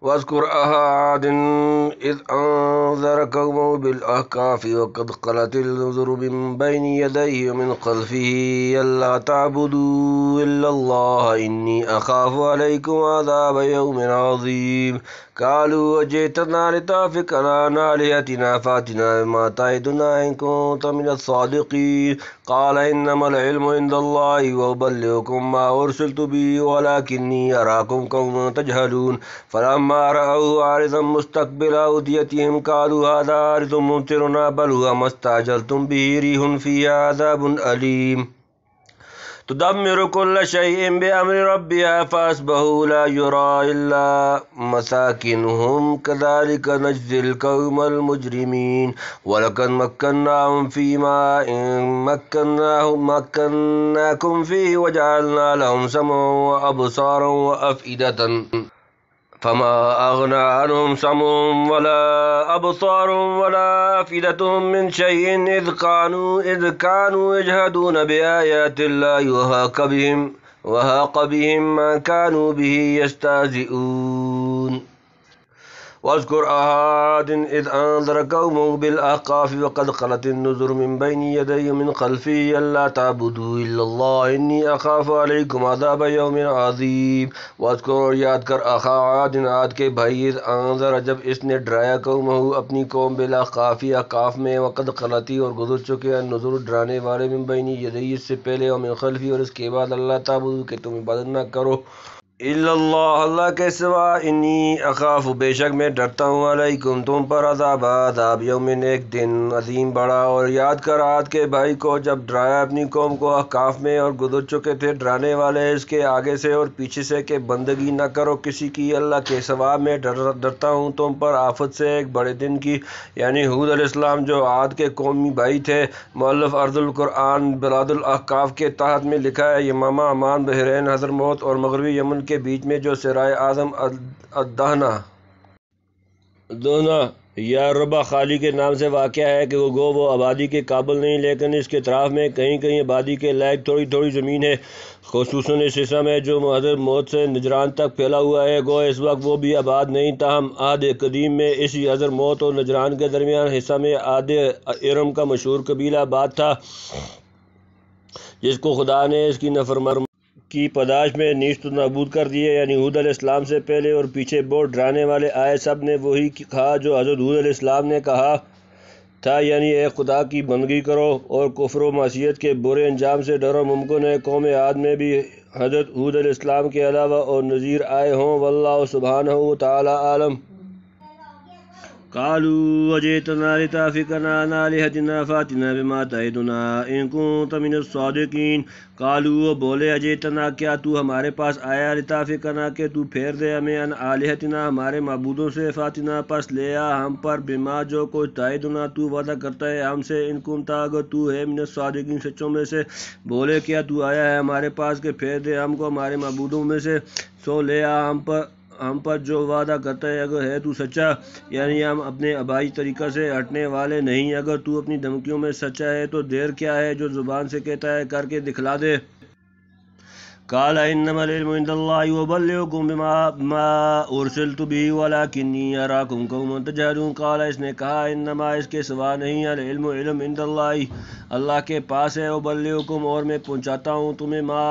واذكر أخا عاد إذ أنذر قومه بالأحقاف وقد خلت النذر من بين يديه ومن خلفه ألا تعبدوا إلا الله إني أخاف عليكم عذاب يوم عظيم قالوا وجئتنا لتأفكنا عن آلهتنا فأتنا بما تعدنا إن كنت من الصادقين قال إنما العلم عند الله وأبلغكم ما أرسلت به ولكني أراكم قوما تجهلون فلما رأوه عارضا مستقبل أوديتهم قالوا هذا عارض ممطرنا بل هو ما استعجلتم به ريح فيها عذاب أليم تدمر كل شيء بأمر ربها فأصبحوا لا يرى إلا مساكنهم كذلك نجزي القوم المجرمين ولقد مكناهم فيما إن مكناكم فيه وجعلنا لهم سمعا وأبصارا وأفئدة فما أغنى عنهم سمعهم ولا أبصارهم ولا أفئدتهم من شيء إذ كانوا يجهدون بآيات الله وهاق بهم ما كانوا به يستهزئون واذكر عاد إذ أنذر قومه بالأحقاف وقد خلت النذر من بين يديه ومن خلفه ألا تعبدوا إلا الله إني أخاف عليكم عذاب يوم عظيم واذکر یاد کر اخا عاد عاد کے بھائی اذ انذر جب اس نے ڈرایا قومہ اپنی قوم بالأحقاف احقاف میں وقد خلتی اور گزر چکے النذر ڈرانے والے من بین یدیہ اس سے پہلے اور من خلفی اور اس کے بعد اللہ تعبدوا کہ تم عبادت نہ کرو الا اللہ اللہ کے سوا انی اخاف بے شک میں ڈرتا ہوں علیکم تم پر عذاب یومن ایک دن عظیم بڑا اور یاد کر عاد کے بھائی کو جب ڈرایا اپنی قوم کو احقاف میں اور گزر چکے تھے ڈرانے والے اس کے آگے سے اور پیچھے سے کہ بندگی نہ کرو کسی کی اللہ کے سوا میں ڈرتا ہوں تم پر آفت سے ایک بڑے دن کی یعنی حود علیہ السلام جو عاد کے قومی بھائی تھے مؤلف ارض القرآن بلاد الاحقاف کے تحت میں لکھا ہے یمامہ عمان بحرین حضرموت اور مغربی یمن کے بیچ میں جو سرائے اعظم الدہنا یا ربا خالی کے نام سے واقع ہے کہ وہ آبادی کے قابل نہیں لیکن اس کے اطراف میں کہیں کہیں آبادی کے لائق تھوڑی تھوڑی زمین ہے خصوصاً اس حصہ میں جو حضرت موت سے نجران تک پھیلا ہوا ہے گو اس وقت وہ بھی آباد نہیں تاہم عہد قدیم میں اسی حضرت موت اور نجران کے درمیان حصہ میں عاد ارم کا مشہور قبیلہ آباد تھا جس کو خدا نے اس کی نافرمانی کی پاداش میں نیست و نابود کر دیے یعنی حود علیہ السلام سے پہلے اور پیچھے بہت ڈرانے والے آئے سب نے وہی کہا جو حضرت حود علیہ السلام نے کہا تھا یعنی اے خدا کی بندگی کرو اور کفر و معصیت کے برے انجام سے ڈرو ممکن ہے قوم عاد میں بھی حضرت حود علیہ السلام کے علاوہ اور نذیر آئے ہوں واللہ سبحانہ وتعالی عالم قالوا وجئتنا لتأفكنا عن آلهتنا فأتنا بما تعدنا إن كنت من الصادقين قالوا وہ بولے اجئتنا کیا تو ہمارے پاس آیا لتأفكنا کہ تو پھیر دے ہمیں عن آلهتنا ہمارے معبودوں سے فاتنا پس لے آ ہم پر بما جو کچھ تعدنا تو وعدہ کرتا ہے ہم سے ان كنت اگر تو ہے من الصادقین سچوں میں سے بولے کیا تو آیا ہے ہمارے پاس کہ پھیر دے ہم کو ہمارے معبودوں میں سے سو لے آ ہم پر جو وعدہ کرتا ہے اگر ہے تو سچا یعنی ہم اپنے آبائی طریقہ سے ہٹنے والے نہیں اگر تو اپنی دھمکیوں میں سچا ہے تو دیر کیا ہے جو زبان سے کہتا ہے کر کے دکھلا دے قال انما العلم عند الله وبلغكم بما ارسلت به ولكني اراكم قوما تجهلون قال اس نے کہا انما اس کے سوا نہیں العلم علم عند الله اللہ کے پاس ہے وبلغكم اور میں پہنچاتا ہوں تمہیں ما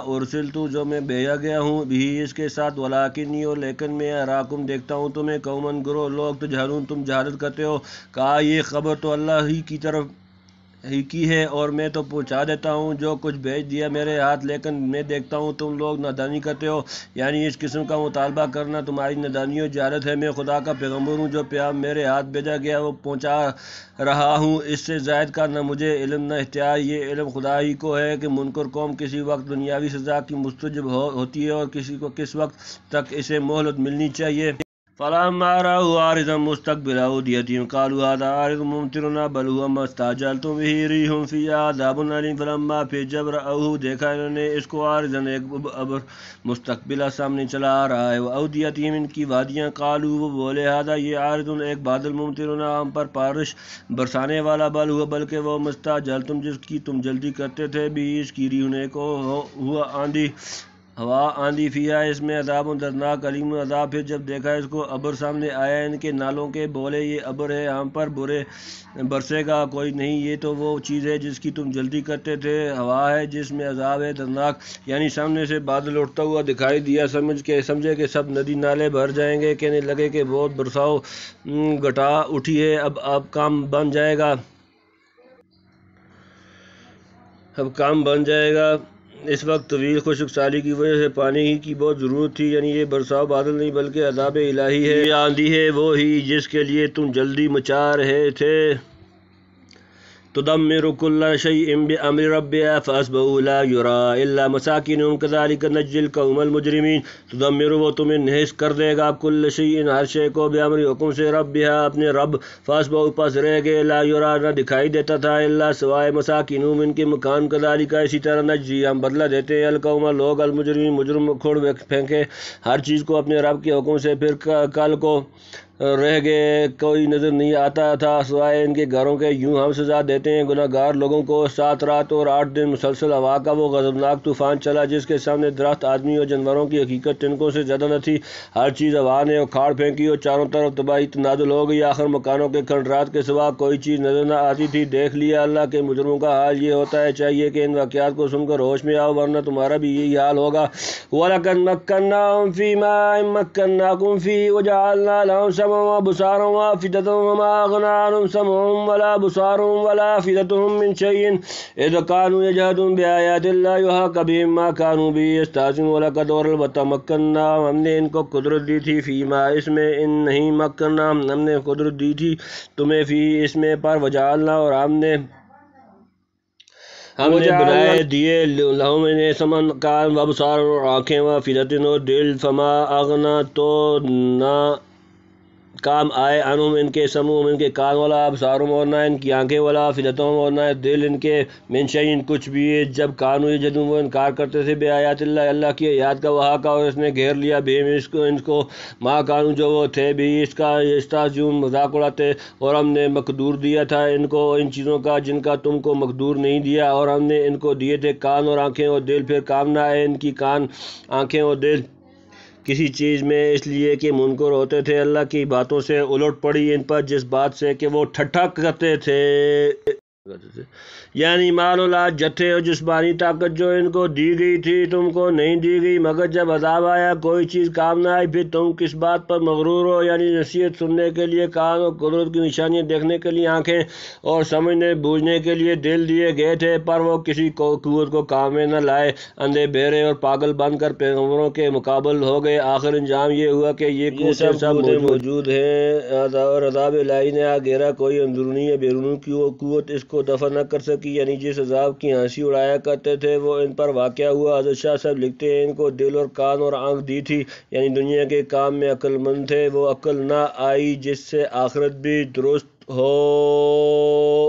ارسلت جو میں بھیجا گیا ہوں بھی اس کے ساتھ ولكني اور لیکن میں اراكم دیکھتا ہوں تمہیں قوما گروہ لوگ تجہلون تم جہالت کرتے ہو کہا یہ خبر تو اللہ ہی کی طرف ہی کی ہے اور میں تو پہنچا دیتا ہوں جو کچھ بھیج دیا میرے ہاتھ لیکن میں دیکھتا ہوں تم لوگ نادانی کرتے ہو یعنی اس قسم کا مطالبہ کرنا تمہاری نادانی و جہالت ہے میں خدا کا پیغمبر ہوں جو پیغام میرے ہاتھ بھیجا گیا وہ پہنچا رہا ہوں اس سے زائد کا نہ مجھے علم نہ اختیار یہ علم خدا ہی کو ہے کہ منکر قوم کسی وقت دنیاوی سزا کی مستجب ہوتی ہے اور کسی کو کس وقت تک اسے مہلت ملنی چاہیے فلما رأوا عارضا مستقبل أوديتهم قالوا هذا عارض ممطرنا بل هو ما استعجلتم به ريح فيها عذاب أليم فلما پھر جب رأوه دیکھا انہوں نے اس کو عارضا ایک ابر مستقبلہ سامنے چلا آ رہا ہے وأوديتهم ان کی وادیاں قالوا وہ بولے هذا یہ عارض ایک بادل ممطرنا ہم پر بارش برسانے والا بل ہوا بلکہ وہ مستعجلتم جس کی تم جلدی کرتے تھے بھی اس کی ریح کو ہوا آندھی ہوا آندھی فیا اس میں عذاب دردناک علیم عذاب۔ پھر جب دیکھا اس کو ابر سامنے آیا ان کے نالوں کے، بولے یہ ابر ہے، ہم پر برسے گا کوئی نہیں، یہ تو وہ چیز ہے جس کی تم جلدی کرتے تھے، ہوا ہے جس میں عذاب ہے دردناک۔ یعنی سامنے سے بادل اٹھتا ہوا دکھائی دیا، سمجھے کہ سب ندی نالے بھر جائیں گے، کہنے لگے کہ بہت برساؤ گھٹا اٹھی ہے، اب کام بن جائے گا، اب کام بن جائے گا۔ اس وقت طویل خشک سالی کی وجہ سے پانی ہی کی بہت ضرورت تھی، یعنی یہ برساؤ بادل نہیں بلکہ عذاب الہی ہے، یہ آندھی ہے وہی جس کے لیے تم جلدی مچا رہے تھے۔ تدمر كل شيء بأمر ربها فأصبحوا لا يرى إلا مساكنهم كذلك نجزي القوم المجرمين۔ تدمر وہ تمہیں نہس کر دے گا، كل شيء ہر شے کو، بأمر حکم سے، ربها اپنے رب، فأصبحوا پس رہ گئے، لا يرى نہ دکھائی دیتا تھا، إلا سوائے مساكنهم ان کے مکان، كذلك اسی طرح نجزی ہم بدلہ دیتے ہیں، القوم لوگ، المجرمین مجرم کھوڑ پھینکے ہر چیز کو اپنے رب کے حکم سے، پھر کل کو رہ گئے، کوئی نظر نہیں آتا تھا سوائے ان کے گھروں کے، یوں ہم سزا دیتے ہیں گناہ گار لوگوں کو۔ 7 رات اور 8 دن مسلسل ہوا کا وہ غضبناک طوفان چلا جس کے سامنے درخت، آدمی اور جانوروں کی حقیقت تنکوں سے زیادہ نہ تھی، ہر چیز ہوا نے اکھاڑ پھینکی اور چاروں طرف تباہی نازل ہو گئی، آخر مکانوں کے کھنڈرات کے سوا کوئی چیز نظر نہ آتی تھی۔ دیکھ لیا اللہ کے مجرموں کا حال یہ ہوتا ہے، چاہیے کہ ان واقعات کو سن کر ہوش میں آؤ ورنہ تمہارا بھی یہی حال ہوگا۔ وَلَقَدْ مَكَّنَّاهُمْ فِي مَاءٍ مَكَّنَّاكُمْ فِيهِ وَجَعَلْنَا لَهُمْ سَمْعًا وَأَبْصَارًا وَأَفْئِدَةً وَمَا أَغْنَىٰ عَنْهُمْ سَمْعُهُمْ وَلَا أَبْصَارُهُمْ وَلَا أَفْئِدَتُهُم مِّن شَيْءٍ إِذْ كَانُوا يَجْحَدُونَ بِآيَاتِ اللَّهِ وَحَاقَ بِهِم مَّا كَانُوا بِهِ يَسْتَهْزِئُونَ۔ وَلَقَدْ اور البتہ مَكَّنَّاهُمْ ہم نے ان کو قدرت دی تھی، فی ما اس میں، ان نہیں مَكَّنَّاهُمْ ہم نے قدرت دی تھی تمہیں، فی اس میں پر، وجعلنا اور ہم نے بنائے دیے، لہم انہیں، سمن کان وابصار اور آنکھیں، وافئدۃ اور دل، فما اغنا تو نہ کام آئے، عنہم ان کے، سمعہم ان کے کان، ولا ابصارہم اور نہ ان کی آنکھیں، ولا افئدتہم اور نہ دل ان کے، من شیء کچھ بھی، جب کانوا یجحدون وہ انکار کرتے تھے، بآیات اللہ اللہ کی آیات کا، وحاق اور اس نے گھیر لیا، بہم ان کو، ما کانوا جو وہ تھے، بھی اس کا، یستہزئون مذاق اڑاتے، اور ہم نے مقدور دیا تھا ان کو ان چیزوں کا جن کا تم کو مقدور نہیں دیا، اور ہم نے ان کو دیے تھے کان اور آنکھیں اور دل، پھر کام نہ آئے ان کی کان، آنکھیں اور دل کسی چیز میں، اس لیے کہ منکر ہوتے تھے اللہ کی باتوں سے، الٹ پڑی ان پر جس بات سے کہ وہ ٹھٹھا کرتے تھے، یعنی مال اولاد، جتھے اور جسمانی طاقت جو ان کو دی گئی تھی تم کو نہیں دی گئی، مگر جب عذاب آیا کوئی چیز کام نہ آئی، پھر تم کس بات پر مغرور ہو، یعنی نصیحت سننے کے لیے کان اور قدرت کی نشانیاں دیکھنے کے لیے آنکھیں اور سمجھنے بوجھنے کے لیے دل دیے گئے تھے، پر وہ کسی قوت کو کام میں نہ لائے، اندھے بہرے اور پاگل بن کر پیغمبروں کے مقابل ہو گئے، آخر انجام یہ ہوا کہ یہ قوتیں سب موجود ہیں، اور عذاب الہی نے آ گھیرا، کوئی اندرونی یا بیرونی قوت اس کو دفع نہ کر سکی، یعنی جس عذاب کی ہنسی اڑایا کرتے تھے وہ ان پر واقع ہوا۔ حضرت شاہ صاحب لکھتے ہیں ان کو دل اور کان اور آنکھ دی تھی، یعنی دنیا کے کام میں عقل مند تھے، وہ عقل نہ آئی جس سے آخرت بھی درست ہو۔